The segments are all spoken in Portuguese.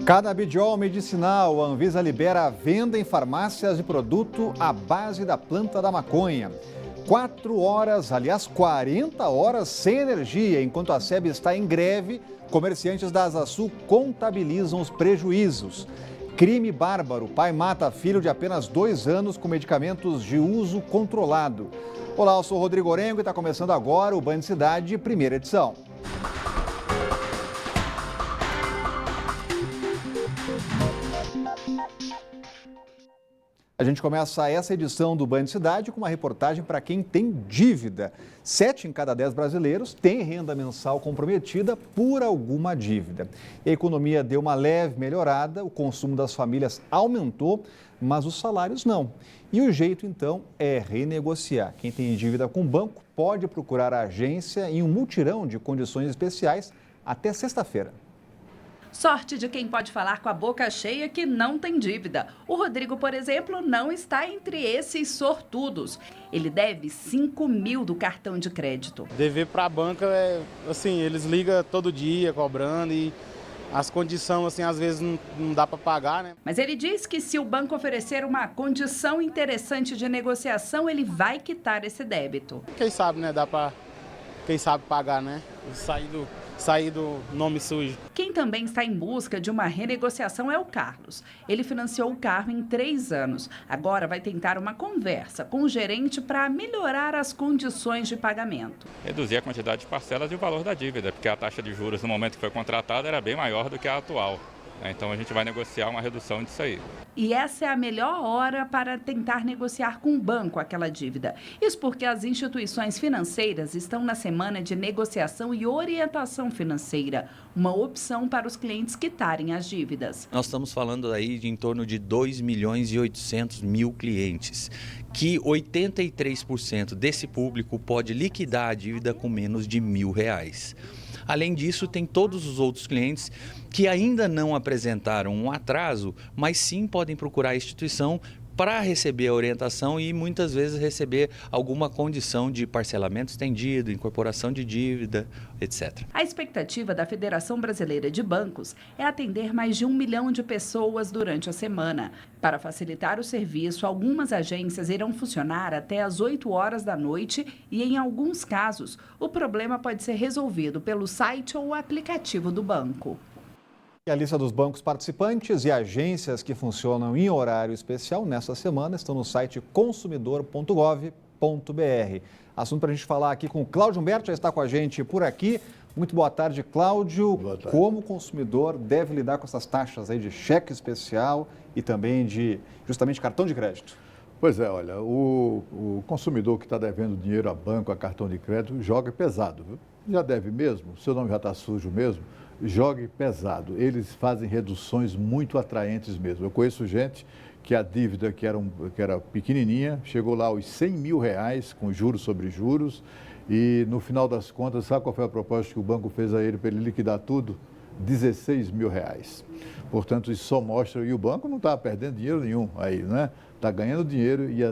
Canabidiol medicinal, a Anvisa libera a venda em farmácias de produto à base da planta da maconha. 4 horas, aliás 40 horas sem energia, enquanto a SEB está em greve, comerciantes da Asa Sul contabilizam os prejuízos. Crime bárbaro, pai mata filho de apenas 2 anos com medicamentos de uso controlado. Olá, eu sou o Rodrigo Orengo e está começando agora o Band Cidade, primeira edição. A gente começa essa edição do Band Cidade com uma reportagem para quem tem dívida. 7 em cada 10 brasileiros têm renda mensal comprometida por alguma dívida. A economia deu uma leve melhorada, o consumo das famílias aumentou, mas os salários não. E o jeito, então, é renegociar. Quem tem dívida com o banco pode procurar a agência em um mutirão de condições especiais até sexta-feira. Sorte de quem pode falar com a boca cheia que não tem dívida. O Rodrigo, por exemplo, não está entre esses sortudos. Ele deve 5 mil do cartão de crédito. Dever para a banca é assim, eles ligam todo dia cobrando e as condições assim às vezes não dá para pagar, né? Mas ele diz que se o banco oferecer uma condição interessante de negociação, ele vai quitar esse débito. Quem sabe, né? Dá para quem sabe pagar, né? Sair do nome sujo. Quem também está em busca de uma renegociação é o Carlos. Ele financiou o carro em 3 anos. Agora vai tentar uma conversa com o gerente para melhorar as condições de pagamento. Reduzir a quantidade de parcelas e o valor da dívida, porque a taxa de juros no momento que foi contratada era bem maior do que a atual. Então a gente vai negociar uma redução disso aí. E essa é a melhor hora para tentar negociar com o banco aquela dívida. Isso porque as instituições financeiras estão na semana de negociação e orientação financeira, uma opção para os clientes quitarem as dívidas. Nós estamos falando aí de em torno de 2.800.000 clientes, que 83% desse público pode liquidar a dívida com menos de R$1.000. Além disso, tem todos os outros clientes que ainda não apresentaram um atraso, mas sim podem procurar a instituição para receber a orientação e muitas vezes receber alguma condição de parcelamento estendido, incorporação de dívida, etc. A expectativa da Federação Brasileira de Bancos é atender mais de 1 milhão de pessoas durante a semana. Para facilitar o serviço, algumas agências irão funcionar até às 8 horas da noite e, em alguns casos, o problema pode ser resolvido pelo site ou aplicativo do banco. E a lista dos bancos participantes e agências que funcionam em horário especial nesta semana estão no site consumidor.gov.br. Assunto para a gente falar aqui com o Cláudio Humberto, já está com a gente por aqui. Muito boa tarde, Cláudio. Boa tarde. Como o consumidor deve lidar com essas taxas aí de cheque especial e também de justamente cartão de crédito? Pois é, olha, o consumidor que está devendo dinheiro a banco, a cartão de crédito, joga pesado, viu? Já deve mesmo, seu nome já está sujo mesmo, jogue pesado. Eles fazem reduções muito atraentes mesmo. Eu conheço gente que a dívida que era pequenininha, chegou lá aos R$100 mil com juros sobre juros e no final das contas, sabe qual foi a proposta que o banco fez a ele para ele liquidar tudo? R$16 mil. Portanto, isso só mostra, e o banco não está perdendo dinheiro nenhum aí, né? Está ganhando dinheiro e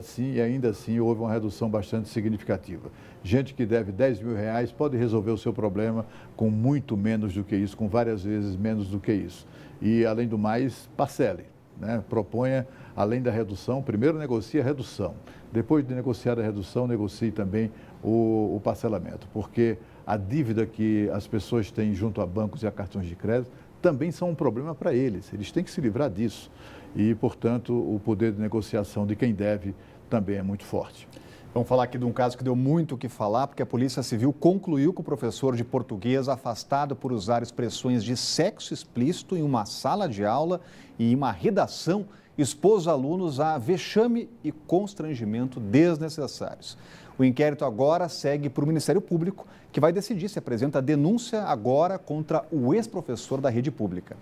ainda assim houve uma redução bastante significativa. Gente que deve R$10 mil pode resolver o seu problema com muito menos do que isso, com várias vezes menos do que isso. E, além do mais, parcele, né? Proponha, além da redução, primeiro negocie a redução. Depois de negociar a redução, negocie também o parcelamento, porque a dívida que as pessoas têm junto a bancos e a cartões de crédito também são um problema para eles. Eles têm que se livrar disso. E, portanto, o poder de negociação de quem deve também é muito forte. Vamos falar aqui de um caso que deu muito o que falar, porque a Polícia Civil concluiu que o professor de português afastado por usar expressões de sexo explícito em uma sala de aula e em uma redação expôs alunos a vexame e constrangimento desnecessários. O inquérito agora segue para o Ministério Público, que vai decidir se apresenta denúncia agora contra o ex-professor da rede pública.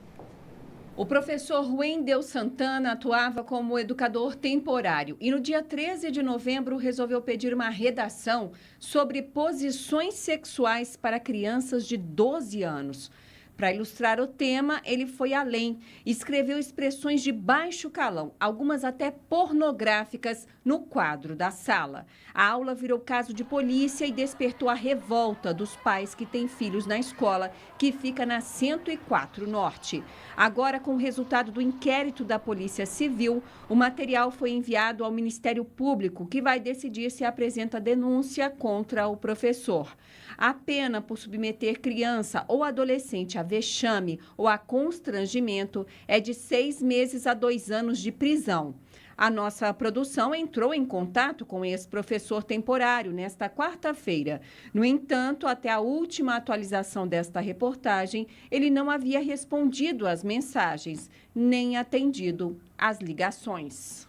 O professor Wendel Santana atuava como educador temporário e no dia 13 de novembro resolveu pedir uma redação sobre posições sexuais para crianças de 12 anos. Para ilustrar o tema, ele foi além e escreveu expressões de baixo calão, algumas até pornográficas, no quadro da sala. A aula virou caso de polícia e despertou a revolta dos pais que têm filhos na escola, que fica na 104 Norte. Agora, com o resultado do inquérito da Polícia Civil, o material foi enviado ao Ministério Público, que vai decidir se apresenta denúncia contra o professor. A pena por submeter criança ou adolescente a vexame ou a constrangimento é de 6 meses a 2 anos de prisão. A nossa produção entrou em contato com esse professor temporário nesta quarta-feira. No entanto, até a última atualização desta reportagem, ele não havia respondido às mensagens, nem atendido às ligações.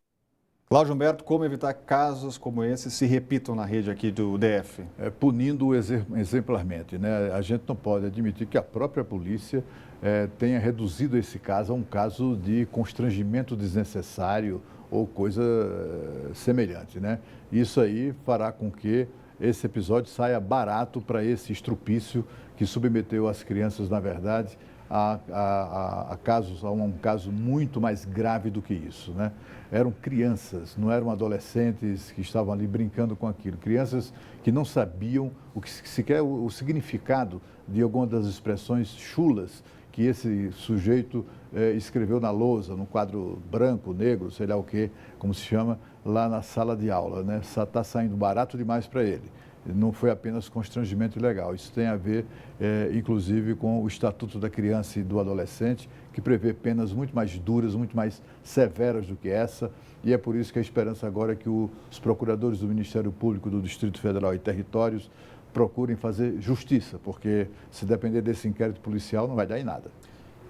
Cláudio Humberto, como evitar casos como esse se repitam na rede aqui do DF? Punindo exemplarmente, né? A gente não pode admitir que a própria polícia tenha reduzido esse caso a um caso de constrangimento desnecessário ou coisa semelhante, né? Isso aí fará com que esse episódio saia barato para esse estrupício que submeteu as crianças, na verdade, a um caso muito mais grave do que isso, né? Eram crianças, não eram adolescentes que estavam ali brincando com aquilo. Crianças que não sabiam sequer o significado de alguma das expressões chulas que esse sujeito escreveu na lousa, no quadro branco, negro, sei lá o que, como se chama, lá na sala de aula, né? Está saindo barato demais para ele. Não foi apenas constrangimento ilegal. Isso tem a ver, inclusive, com o Estatuto da Criança e do Adolescente, que prevê penas muito mais duras, muito mais severas do que essa. E é por isso que a esperança agora é que os procuradores do Ministério Público do Distrito Federal e Territórios procurem fazer justiça, porque se depender desse inquérito policial não vai dar em nada.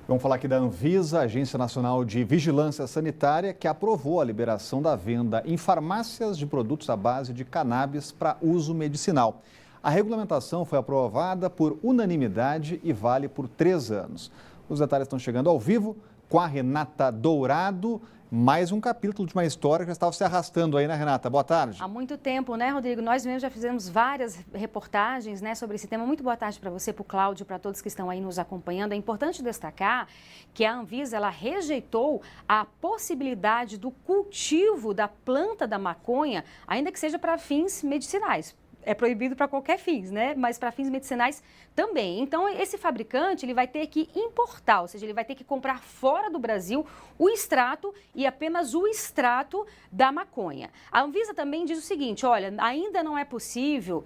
Vamos falar aqui da Anvisa, Agência Nacional de Vigilância Sanitária, que aprovou a liberação da venda em farmácias de produtos à base de cannabis para uso medicinal. A regulamentação foi aprovada por unanimidade e vale por 3 anos. Os detalhes estão chegando ao vivo com a Renata Dourado. Mais um capítulo de uma história que já estava se arrastando aí, né, Renata? Boa tarde. Há muito tempo, né, Rodrigo? Nós mesmos já fizemos várias reportagens, né, sobre esse tema. Muito boa tarde para você, para o Cláudio, para todos que estão aí nos acompanhando. É importante destacar que a Anvisa, ela rejeitou a possibilidade do cultivo da planta da maconha, ainda que seja para fins medicinais. É proibido para qualquer fins, né? Mas para fins medicinais também. Então, esse fabricante, ele vai ter que importar, ou seja, ele vai ter que comprar fora do Brasil o extrato e apenas o extrato da maconha. A Anvisa também diz o seguinte, olha, ainda não é possível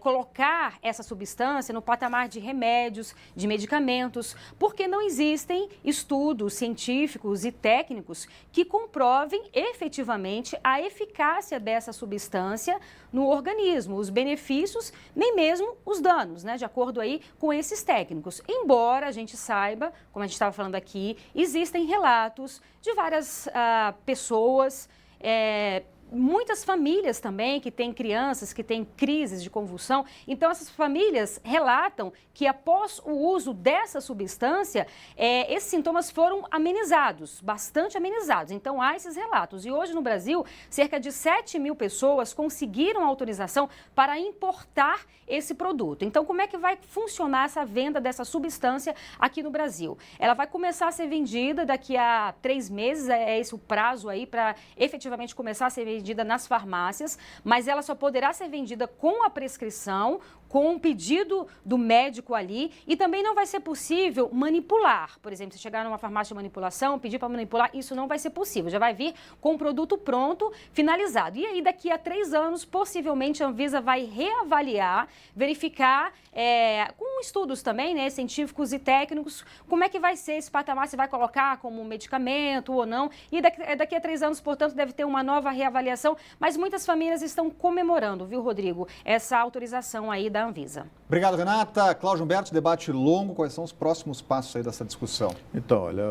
colocar essa substância no patamar de remédios, de medicamentos, porque não existem estudos científicos e técnicos que comprovem efetivamente a eficácia dessa substância no organismo, os benefícios, nem mesmo os danos, né? De acordo aí com esses técnicos. Embora a gente saiba, como a gente estava falando aqui, existem relatos de várias pessoas, muitas famílias também que têm crianças que têm crises de convulsão. Então, essas famílias relatam que após o uso dessa substância, esses sintomas foram amenizados, bastante amenizados. Então, há esses relatos. E hoje no Brasil, cerca de 7 mil pessoas conseguiram autorização para importar esse produto. Então, como é que vai funcionar essa venda dessa substância aqui no Brasil? Ela vai começar a ser vendida daqui a 3 meses, é esse o prazo aí para efetivamente começar a ser vendida nas farmácias, mas ela só poderá ser vendida com a prescrição, com um pedido do médico ali, e também não vai ser possível manipular. Por exemplo, se chegar numa farmácia de manipulação, pedir para manipular, isso não vai ser possível. Já vai vir com o produto pronto, finalizado. E aí, daqui a 3 anos, possivelmente a Anvisa vai reavaliar, verificar, com estudos também, né, científicos e técnicos, como é que vai ser esse patamar, se vai colocar como medicamento ou não. E daqui a 3 anos, portanto, deve ter uma nova reavaliação. Mas muitas famílias estão comemorando, viu, Rodrigo, essa autorização aí da Anvisa. Obrigado, Renata. Cláudio Humberto, debate longo. Quais são os próximos passos aí dessa discussão? Então, olha,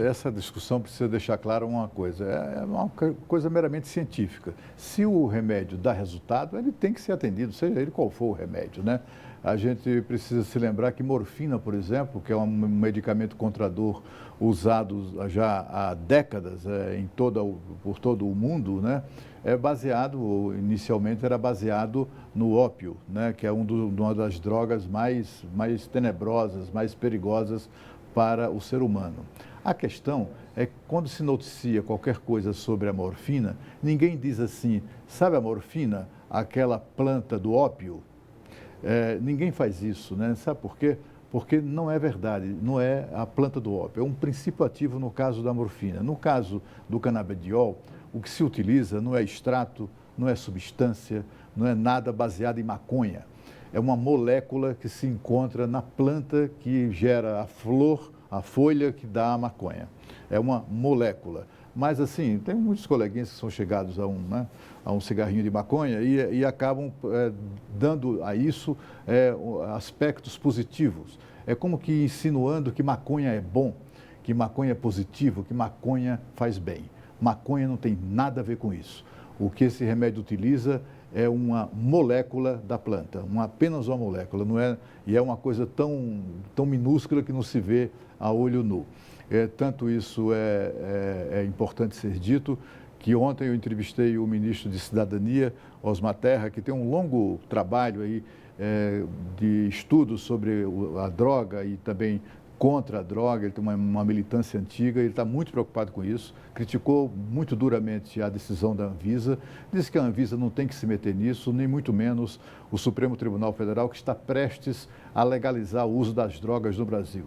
essa discussão precisa deixar claro uma coisa. É uma coisa meramente científica. Se o remédio dá resultado, ele tem que ser atendido, seja ele qual for o remédio, né? A gente precisa se lembrar que morfina, por exemplo, que é um medicamento contra a dor usado já há décadas por todo o mundo, né? Inicialmente era baseado no ópio, né? Que é uma das drogas mais tenebrosas, mais perigosas para o ser humano. A questão é que quando se noticia qualquer coisa sobre a morfina, ninguém diz assim, sabe a morfina, aquela planta do ópio? Ninguém faz isso, né? Sabe por quê? Porque não é verdade, não é a planta do ópio, é um princípio ativo no caso da morfina. No caso do canabidiol, o que se utiliza não é extrato, não é substância, não é nada baseado em maconha. É uma molécula que se encontra na planta que gera a folha que dá a maconha. É uma molécula. Mas, assim, tem muitos coleguinhas que são chegados a um cigarrinho de maconha e acabam dando a isso aspectos positivos. É como que insinuando que maconha é bom, que maconha é positivo, que maconha faz bem. Maconha não tem nada a ver com isso. O que esse remédio utiliza é uma molécula da planta, apenas uma molécula, não é? E é uma coisa tão minúscula que não se vê a olho nu. Tanto isso é importante ser dito, que ontem eu entrevistei o ministro de Cidadania, Osmar Terra, que tem um longo trabalho aí de estudos sobre a droga e também contra a droga, ele tem uma militância antiga, ele está muito preocupado com isso, criticou muito duramente a decisão da Anvisa, disse que a Anvisa não tem que se meter nisso, nem muito menos o Supremo Tribunal Federal, que está prestes a legalizar o uso das drogas no Brasil.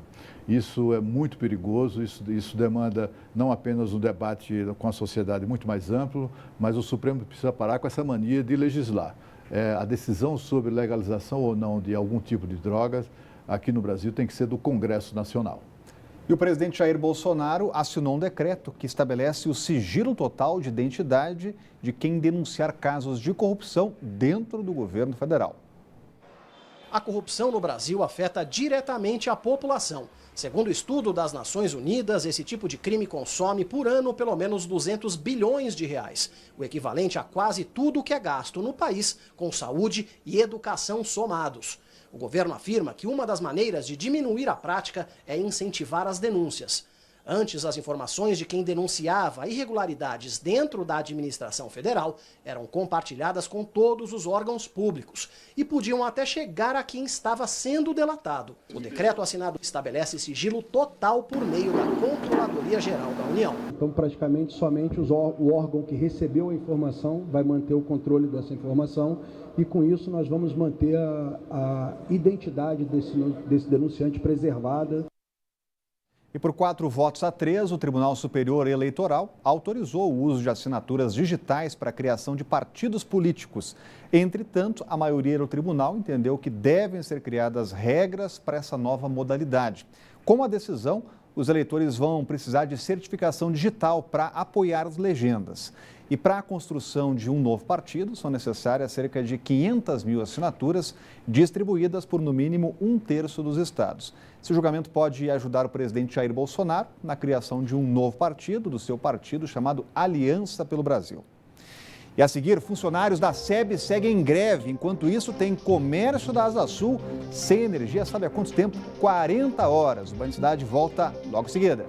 Isso é muito perigoso, isso demanda não apenas um debate com a sociedade muito mais amplo, mas o Supremo precisa parar com essa mania de legislar. A decisão sobre legalização ou não de algum tipo de drogas aqui no Brasil tem que ser do Congresso Nacional. E o presidente Jair Bolsonaro assinou um decreto que estabelece o sigilo total de identidade de quem denunciar casos de corrupção dentro do governo federal. A corrupção no Brasil afeta diretamente a população. Segundo o estudo das Nações Unidas, esse tipo de crime consome por ano pelo menos 200 bilhões de reais, o equivalente a quase tudo que é gasto no país com saúde e educação somados. O governo afirma que uma das maneiras de diminuir a prática é incentivar as denúncias. Antes, as informações de quem denunciava irregularidades dentro da administração federal eram compartilhadas com todos os órgãos públicos e podiam até chegar a quem estava sendo delatado. O decreto assinado estabelece sigilo total por meio da Controladoria Geral da União. Então, praticamente, somente o órgão que recebeu a informação vai manter o controle dessa informação e, com isso, nós vamos manter a identidade desse denunciante preservada. E por 4 votos a 3, o Tribunal Superior Eleitoral autorizou o uso de assinaturas digitais para a criação de partidos políticos. Entretanto, a maioria do tribunal entendeu que devem ser criadas regras para essa nova modalidade. Com a decisão, os eleitores vão precisar de certificação digital para apoiar as legendas. E para a construção de um novo partido, são necessárias cerca de 500 mil assinaturas, distribuídas por no mínimo 1/3 dos estados. Esse julgamento pode ajudar o presidente Jair Bolsonaro na criação de um novo partido, do seu partido, chamado Aliança pelo Brasil. E a seguir, funcionários da SEB seguem em greve. Enquanto isso, tem comércio da Asa Sul sem energia, sabe há quanto tempo? 40 horas. O Band Cidade volta logo em seguida.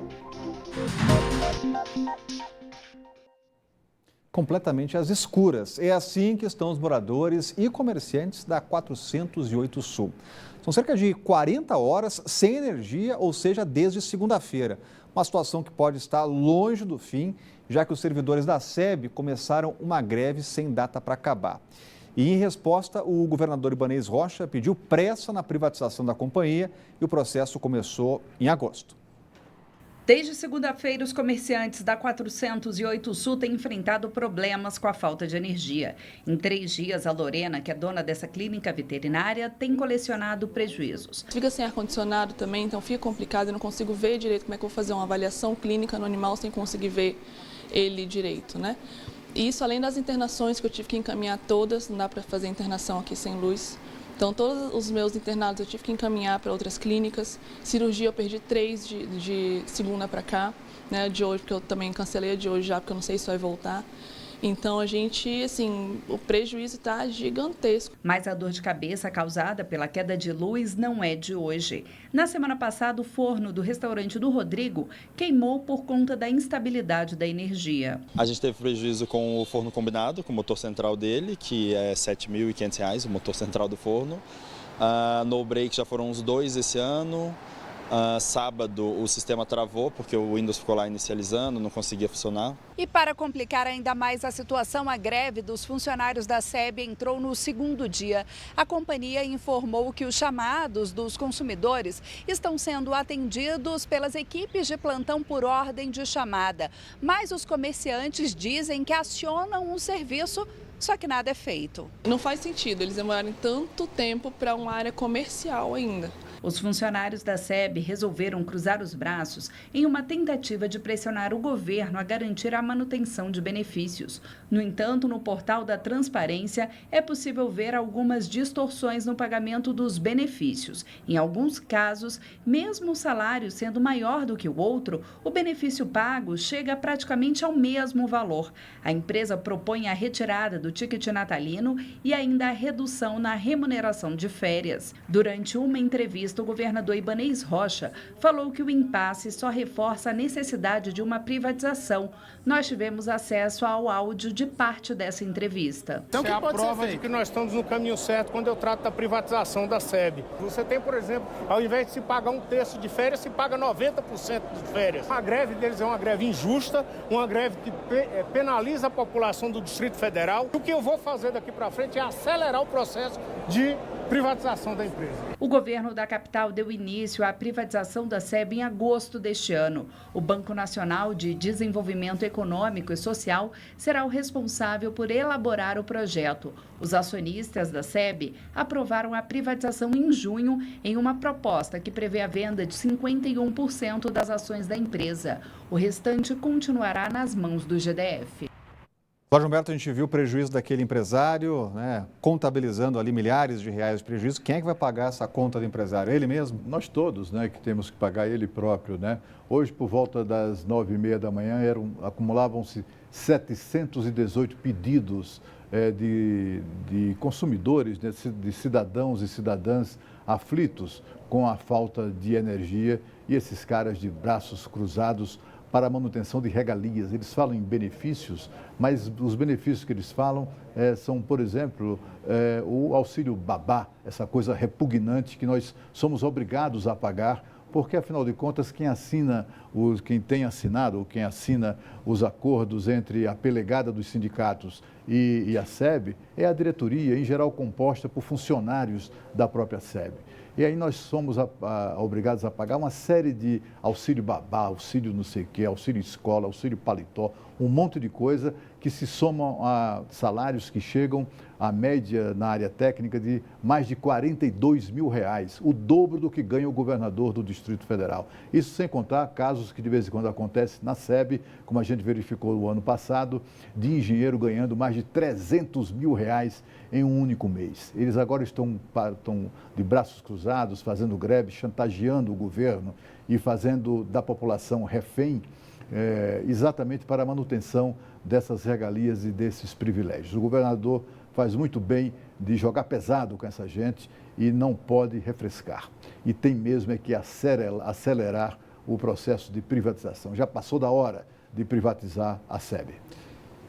Completamente às escuras. É assim que estão os moradores e comerciantes da 408 Sul. São cerca de 40 horas sem energia, ou seja, desde segunda-feira. Uma situação que pode estar longe do fim, já que os servidores da SEB começaram uma greve sem data para acabar. E, em resposta, o governador Ibanez Rocha pediu pressa na privatização da companhia e o processo começou em agosto. Desde segunda-feira, os comerciantes da 408 Sul têm enfrentado problemas com a falta de energia. Em 3 dias, a Lorena, que é dona dessa clínica veterinária, tem colecionado prejuízos. Fica sem ar-condicionado também, então fica complicado. Eu não consigo ver direito como é que eu vou fazer uma avaliação clínica no animal sem conseguir ver ele direito, né? E isso além das internações que eu tive que encaminhar todas, não dá para fazer internação aqui sem luz. Então, todos os meus internados eu tive que encaminhar para outras clínicas. Cirurgia eu perdi 3 de segunda para cá, né, de hoje, porque eu também cancelei a de hoje já, porque eu não sei se vai voltar. Então a gente, assim, o prejuízo está gigantesco. Mas a dor de cabeça causada pela queda de luz não é de hoje. Na semana passada, o forno do restaurante do Rodrigo queimou por conta da instabilidade da energia. A gente teve prejuízo com o forno combinado, com o motor central dele, que é R$ 7.500, o motor central do forno. No break já foram uns 2 esse ano. Sábado o sistema travou porque o Windows ficou lá inicializando, não conseguia funcionar. E para complicar ainda mais a situação, a greve dos funcionários da SEB entrou no 2º dia. A companhia informou que os chamados dos consumidores estão sendo atendidos pelas equipes de plantão por ordem de chamada. Mas os comerciantes dizem que acionam o serviço, só que nada é feito. Não faz sentido eles demorarem tanto tempo para uma área comercial ainda. Os funcionários da SEB resolveram cruzar os braços em uma tentativa de pressionar o governo a garantir a manutenção de benefícios. No entanto, no portal da Transparência é possível ver algumas distorções no pagamento dos benefícios. Em alguns casos, mesmo o salário sendo maior do que o outro, o benefício pago chega praticamente ao mesmo valor. A empresa propõe a retirada do ticket natalino e ainda a redução na remuneração de férias. Durante uma entrevista, o governador Ibanez Rocha falou que o impasse só reforça a necessidade de uma privatização. Nós tivemos acesso ao áudio de parte dessa entrevista. Então, é a prova de que nós estamos no caminho certo quando eu trato da privatização da SEB. Você tem, por exemplo, ao invés de se pagar 1/3 de férias, se paga 90% de férias. A greve deles é uma greve injusta, uma greve que penaliza a população do Distrito Federal. O que eu vou fazer daqui para frente é acelerar o processo de privatização da empresa. O governo da capital deu início à privatização da SEB em agosto deste ano. O Banco Nacional de Desenvolvimento Econômico e Social será o responsável por elaborar o projeto. Os acionistas da SEB aprovaram a privatização em junho em uma proposta que prevê a venda de 51% das ações da empresa. O restante continuará nas mãos do GDF. Jorge Humberto, a gente viu o prejuízo daquele empresário, né, contabilizando ali milhares de reais de prejuízo. Quem é que vai pagar essa conta do empresário? Ele mesmo? Nós todos, né, que temos que pagar ele próprio, né? Hoje, por volta das 9h30 da manhã, acumulavam-se 718 pedidos de consumidores, de cidadãos e cidadãs aflitos com a falta de energia, e esses caras de braços cruzados para a manutenção de regalias. Eles falam em benefícios, mas os benefícios que eles falam são, por exemplo, o auxílio babá, essa coisa repugnante que nós somos obrigados a pagar, porque, afinal de contas, quem tem assinado, ou quem assina os acordos entre a pelegada dos sindicatos e a SEB, é a diretoria, em geral composta por funcionários da própria SEB. E aí nós somos obrigados a pagar uma série de auxílio babá, auxílio não sei o quê, auxílio escola, auxílio paletó, um monte de coisa que se somam a salários que chegam à média na área técnica de mais de R$42 mil, o dobro do que ganha o governador do Distrito Federal. Isso sem contar casos que de vez em quando acontecem na SEB, como a gente verificou no ano passado, de engenheiro ganhando mais de R$300 mil em um único mês. Eles agora estão de braços cruzados, fazendo greve, chantageando o governo e fazendo da população refém, exatamente para a manutenção dessas regalias e desses privilégios. O governador faz muito bem de jogar pesado com essa gente e não pode refrescar. E tem mesmo que acelerar o processo de privatização. Já passou da hora de privatizar a SEB.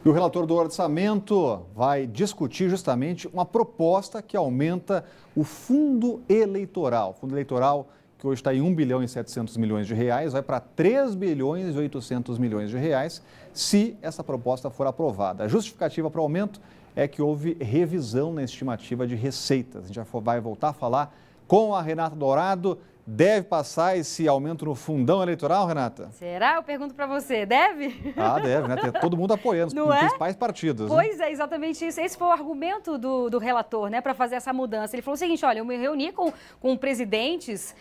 E o relator do orçamento vai discutir justamente uma proposta que aumenta o fundo eleitoral. O fundo eleitoral, que hoje está em R$1 bilhão e 700 milhões de reais, vai para R$3 bilhões e 800 milhões de reais, se essa proposta for aprovada. A justificativa para o aumento é que houve revisão na estimativa de receitas. A gente já vai voltar a falar com a Renata Dourado. Deve passar esse aumento no fundão eleitoral, Renata? Será? Eu pergunto para você, deve? Ah, deve, né? Tem todo mundo apoiando os principais partidos. Pois é, exatamente isso. Esse foi o argumento do relator, né, para fazer essa mudança. Ele falou o seguinte, olha, eu me reuni com presidentes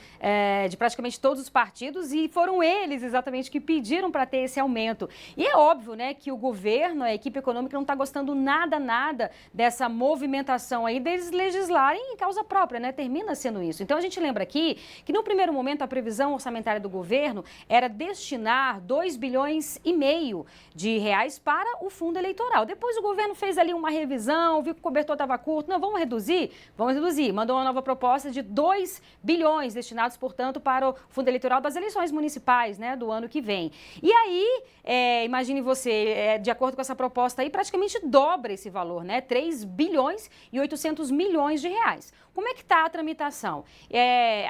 de praticamente todos os partidos e foram eles exatamente que pediram para ter esse aumento. E é óbvio, né, que o governo, a equipe econômica não está gostando nada dessa movimentação aí deles legislarem em causa própria, né? Termina sendo isso. Então a gente lembra aqui que que no primeiro momento a previsão orçamentária do governo era destinar 2,5 bilhões de reais para o fundo eleitoral. Depois o governo fez ali uma revisão, viu que o cobertor estava curto. Não, vamos reduzir? Vamos reduzir. Mandou uma nova proposta de 2 bilhões destinados, portanto, para o fundo eleitoral das eleições municipais, né, do ano que vem. E aí, imagine você, de acordo com essa proposta aí, praticamente dobra esse valor, né? 3 bilhões e 800 milhões de reais. Como é que está a tramitação?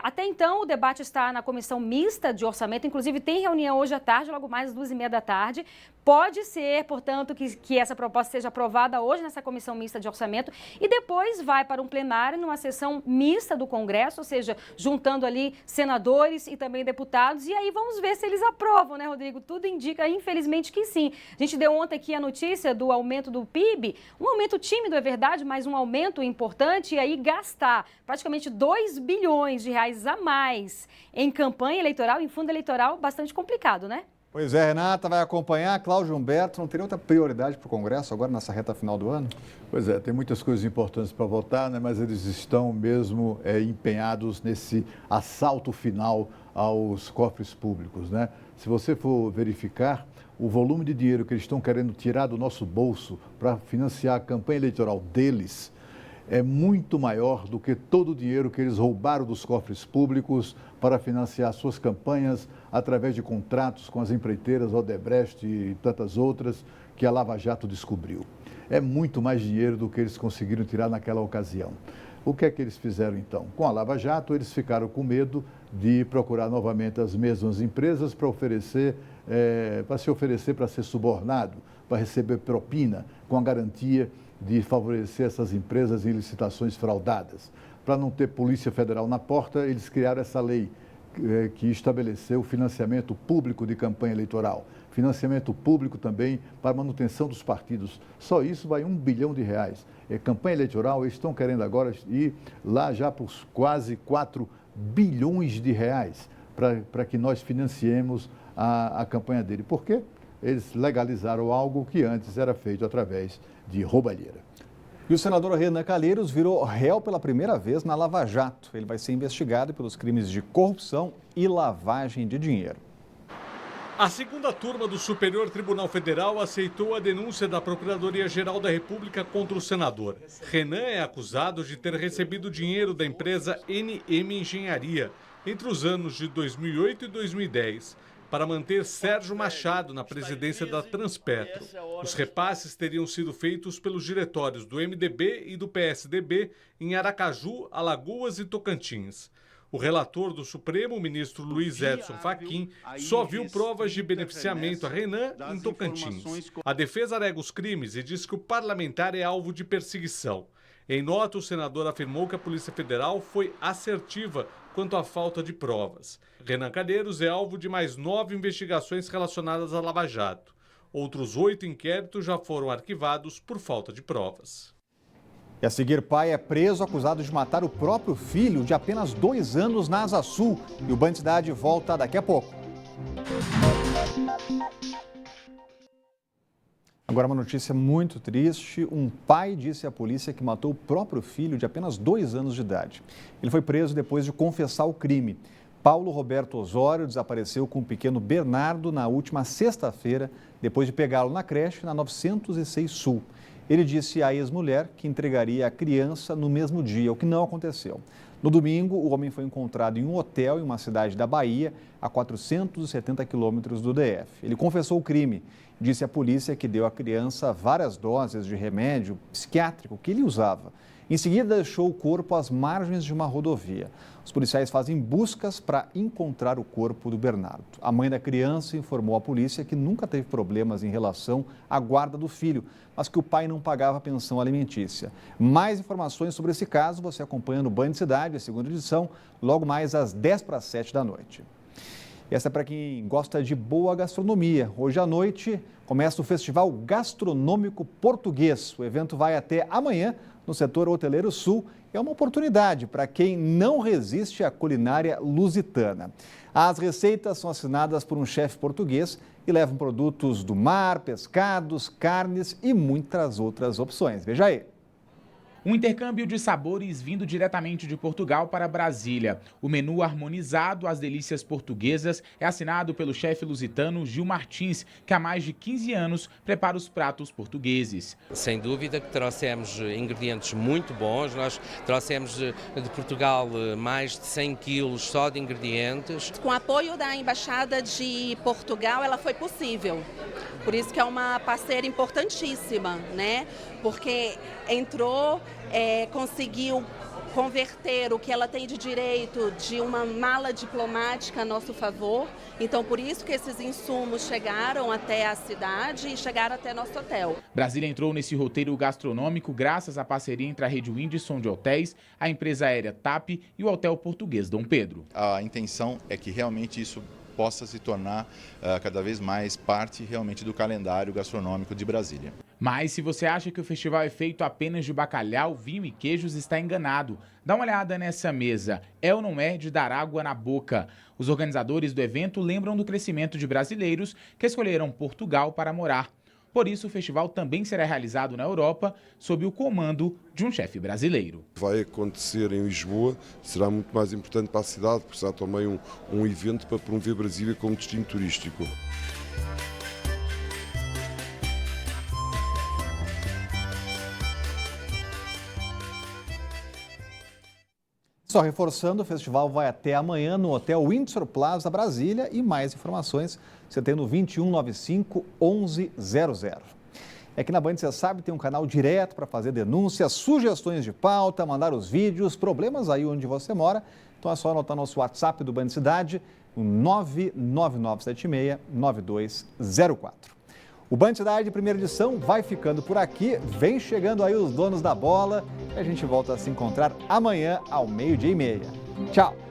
Até então, o debate está na comissão mista de orçamento, inclusive tem reunião hoje à tarde, logo mais às 2h30 da tarde. Pode ser, portanto, que essa proposta seja aprovada hoje nessa comissão mista de orçamento e depois vai para um plenário numa sessão mista do Congresso, ou seja, juntando ali senadores e também deputados. E aí vamos ver se eles aprovam, né, Rodrigo? Tudo indica, infelizmente, que sim. A gente deu ontem aqui a notícia do aumento do PIB, um aumento tímido, é verdade, mas um aumento importante, e aí gastar praticamente 2 bilhões de reais a mais em campanha eleitoral, em fundo eleitoral, bastante complicado, né? Pois é, Renata vai acompanhar. Cláudio Humberto, não teria outra prioridade para o Congresso agora nessa reta final do ano? Pois é, tem muitas coisas importantes para votar, né? Mas eles estão mesmo empenhados nesse assalto final aos cofres públicos, né? Se você for verificar, o volume de dinheiro que eles estão querendo tirar do nosso bolso para financiar a campanha eleitoral deles é muito maior do que todo o dinheiro que eles roubaram dos cofres públicos para financiar suas campanhas através de contratos com as empreiteiras Odebrecht e tantas outras que a Lava Jato descobriu. É muito mais dinheiro do que eles conseguiram tirar naquela ocasião. O que é que eles fizeram então? Com a Lava Jato, eles ficaram com medo de procurar novamente as mesmas empresas para se oferecer para ser subornado, para receber propina, com a garantia de favorecer essas empresas em licitações fraudadas. Para não ter Polícia Federal na porta, eles criaram essa lei que estabeleceu o financiamento público de campanha eleitoral. Financiamento público também para manutenção dos partidos. Só isso vai 1 bilhão de reais. Campanha eleitoral, eles estão querendo agora ir lá já por quase 4 bilhões de reais para que nós financiemos a campanha dele. Por quê? Eles legalizaram algo que antes era feito através de roubalheira. E o senador Renan Calheiros virou réu pela primeira vez na Lava Jato. Ele vai ser investigado pelos crimes de corrupção e lavagem de dinheiro. A segunda turma do Superior Tribunal Federal aceitou a denúncia da Procuradoria-Geral da República contra o senador. Renan é acusado de ter recebido dinheiro da empresa NM Engenharia entre os anos de 2008 e 2010. Para manter Sérgio Machado na presidência da Transpetro. Os repasses teriam sido feitos pelos diretórios do MDB e do PSDB em Aracaju, Alagoas e Tocantins. O relator do Supremo, o ministro Luiz Edson Fachin, só viu provas de beneficiamento a Renan em Tocantins. A defesa nega os crimes e diz que o parlamentar é alvo de perseguição. Em nota, o senador afirmou que a Polícia Federal foi assertiva quanto à falta de provas. Renan Calheiros é alvo de mais 9 investigações relacionadas à Lava Jato. Outros 8 inquéritos já foram arquivados por falta de provas. E a seguir, pai é preso acusado de matar o próprio filho de apenas 2 anos na Asa Sul. E o Band Cidade volta daqui a pouco. Agora uma notícia muito triste. Um pai disse à polícia que matou o próprio filho de apenas 2 anos de idade. Ele foi preso depois de confessar o crime. Paulo Roberto Osório desapareceu com o pequeno Bernardo na última sexta-feira, depois de pegá-lo na creche na 906 Sul. Ele disse à ex-mulher que entregaria a criança no mesmo dia, o que não aconteceu. No domingo, o homem foi encontrado em um hotel em uma cidade da Bahia, a 470 quilômetros do DF. Ele confessou o crime. Disse à polícia que deu à criança várias doses de remédio psiquiátrico que ele usava. Em seguida, deixou o corpo às margens de uma rodovia. Os policiais fazem buscas para encontrar o corpo do Bernardo. A mãe da criança informou à polícia que nunca teve problemas em relação à guarda do filho, mas que o pai não pagava a pensão alimentícia. Mais informações sobre esse caso você acompanha no Band Cidade, a segunda edição, logo mais às 6:50 da noite. Essa é para quem gosta de boa gastronomia. Hoje à noite começa o Festival Gastronômico Português. O evento vai até amanhã no setor hoteleiro sul. É uma oportunidade para quem não resiste à culinária lusitana. As receitas são assinadas por um chefe português e levam produtos do mar, pescados, carnes e muitas outras opções. Veja aí. Um intercâmbio de sabores vindo diretamente de Portugal para Brasília. O menu harmonizado às delícias portuguesas é assinado pelo chefe lusitano Gil Martins, que há mais de 15 anos prepara os pratos portugueses. Sem dúvida que trouxemos ingredientes muito bons. Nós trouxemos de Portugal mais de 100 quilos só de ingredientes. Com o apoio da Embaixada de Portugal, ela foi possível. Por isso que é uma parceira importantíssima, né? Porque entrou, conseguiu converter o que ela tem de direito de uma mala diplomática a nosso favor. Então, por isso que esses insumos chegaram até a cidade e chegaram até nosso hotel. Brasília entrou nesse roteiro gastronômico graças à parceria entre a rede Windson de hotéis, a empresa aérea TAP e o Hotel Português Dom Pedro. A intenção é que realmente isso possa se tornar cada vez mais parte realmente do calendário gastronômico de Brasília. Mas se você acha que o festival é feito apenas de bacalhau, vinho e queijos, está enganado. Dá uma olhada nessa mesa. É ou não é de dar água na boca? Os organizadores do evento lembram do crescimento de brasileiros que escolheram Portugal para morar. Por isso, o festival também será realizado na Europa, sob o comando de um chefe brasileiro. Vai acontecer em Lisboa, será muito mais importante para a cidade, porque será também um evento para promover Brasília como destino turístico. Só reforçando, o festival vai até amanhã no Hotel Windsor Plaza Brasília e mais informações você tem no 2195 1100. É que na Band, você sabe, tem um canal direto para fazer denúncias, sugestões de pauta, mandar os vídeos, problemas aí onde você mora. Então é só anotar nosso WhatsApp do Band Cidade, o 99976-9204. O Band Cidade, primeira edição, vai ficando por aqui. Vem chegando aí os donos da bola. E a gente volta a se encontrar amanhã ao 12:30. Tchau!